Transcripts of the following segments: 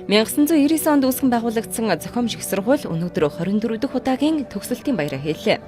1999 онд үүсгэн байгуулагдсан зохиомжих сургууль өнөөдөр 24 дахь удаагийн төгсөлтийн баяраа хийлээ.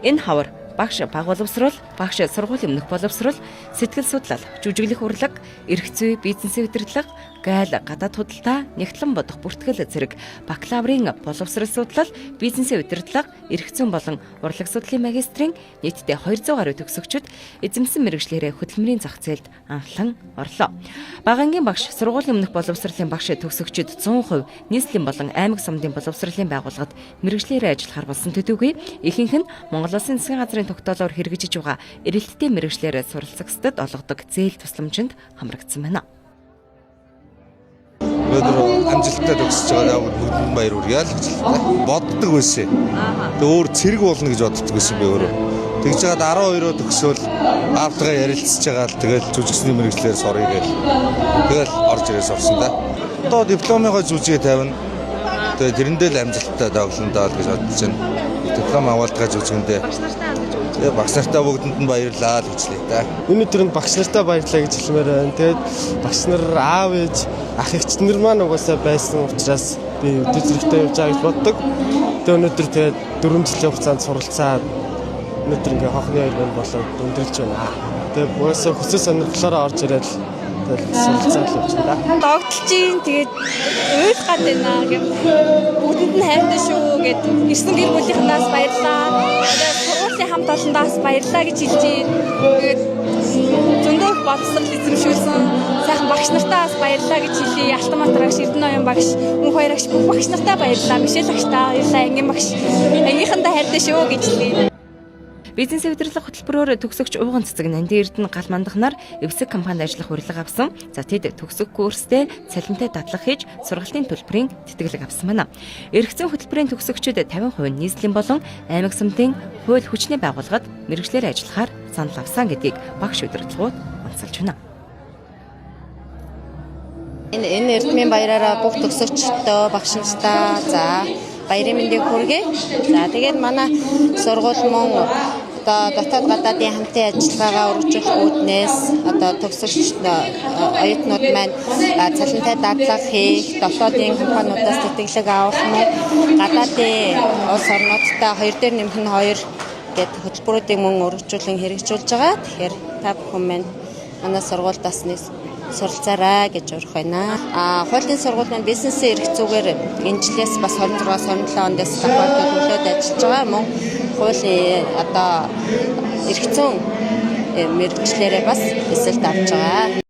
Энэ хавар багш баг боловсрол, багш сургуулийн өмнөх боловсрол, сэтгэл судлал, жүжиглэх урлаг, эрх зүй, бизнесийн удирдлага, гайл, гадаад худалдаа, нэгтлэн бодох бүртгэл зэрэг бакалаврын боловсрол судлал, бизнесийн удирдлага, эрх зүйн болон урлаг судлалын магистрийн нийтдээ 200 гаруй төгсөгчид эзэмсэн мэргэжлэрээ хөдөлмөрийн зах зээлд анхлан орлоо. Багангийн багш, сургуулийн өмнөх боловсролын багш төгсөгчид 100% нийслэлийн болон аймаг сумдын боловсролын байгууллагад мэргэжлэрээ ажиллахаар болсон төдийгүй ихэнх нь Монгол Улсын засгийн газрын тогтоолоор хэрэгжиж байгаа эрэлттэй мэргэжлэрээ суралцагчдад олгодог зээл тусламжинд хамрагдсан байна. Өнөөдөр амжилттай төгсөж байгаа бүгдэнд баяр хүргэе л гэж боддог байсан. Тэгээ өөр цэрэг болно гэж боддог байсан би өөрөө. Тэгж жагаад 12-оо төгсөөл аавтайгаа ярилцж байгаа л тэгэл жүжигчний мэргэжлээр сурыг гээл. Тэгэл орж ирээс орсон да. Одоо дипломынхоо жүжигээ тавина. Тэгээ тэрэндээ л амжилттай тоглоно даа л гэж бодож байна. Диплом аваалтгаа жүжигэндээ. Тэгээ багш нартаа бүгдэнд нь баярлалаа л гэжлээ да. Өнөөдөр нь багш нартаа баярлалаа гэж хэлмээр байна. Тэгээд багш нар аав ээж ах эгчнэр маань угаасаа байсан учраас би өдөр зэрэгтэй явж байгаа гэж боддог. Тэгээд өнөөдөр тэгээд 4 жилийн хугацаанд суралцаад өнөөдөр ингээ хохны аяр болоод өндөрлж байна. Тэгээд угаасаа хүсэл сонирхлоороо орж ирээд суралцаад л явж байна. Догтлжийн тэгээд уйл гад байна гэм бүгдэнд нь хайртай шүү гэд ирсэн гэр бүлийнхнээс баярлаа. Тэгээд сургуулийн хамт олондоос баярлаа гэж хэлж байна. Тэгээд зөндөө боловсрол эзэмшүүлсэн сайхан багш нартаа баярлаа гэж хэлье. Алтанбаатар багш, Эрдэнэ оюун багш, Мөнх баяр багш бүх багш нартаа баярлаа. Мишель багштаа баярлаа. Ангийн багш ангийнхандаа хайртай шүү гэж хэлье. Бизнесийн удирдлага хөтөлбөрөөр төгсөгч ууган цэцэг Нанди Эрдэнэ гал мандахнаар эвсэг компанид ажиллах урилга авсан. За тэд төгсөх курстэй цалинтай дадлага хийж сургалтын төлбөрийн тэтгэлэг авсан байна. Эрх зүйн хөтөлбөрийн төгсөгчид 50% нийслэлийн болон аймаг сумдын хууль хүчний байгууллагад мэргэжлээр ажиллахаар санал авсан гэдгийг багш удирдлагууд онцолж байна. Энэ эрдмийн баяраараа бүх төгсөгчдөө багш нартаа за баярын мэндийг хүргэе. За тэгээд манай сургууль мөн одоо дотоод гадаадын хамтын ажиллагаагаа өргөжүүлэх үүднээс одоо төгсөгч оюутнууд маань цалинтай дадлага хийх, дотоодын компаниудаас тэтгэлэг авах мөн гадаадын улс орнуудтай 2 дээр нэмэх нь 2 гэдэг хөтөлбөрүүдийг мөн өргөжүүлэн хэрэгжүүлж байгаа. Тэгэхээр та бүхэн маань манай сургуульдаас суралцаарай гэж урих байна. Хуулийн сургууль маань бизнесийн эрх зүйгээр энэ жилээс бас 26-27 оноос стандартууд нөлөөд ажиллаж байгаа. Мөн хуулийн одоо эрх зүйн мэргэжлэрээ бас эсэлт авч байгаа.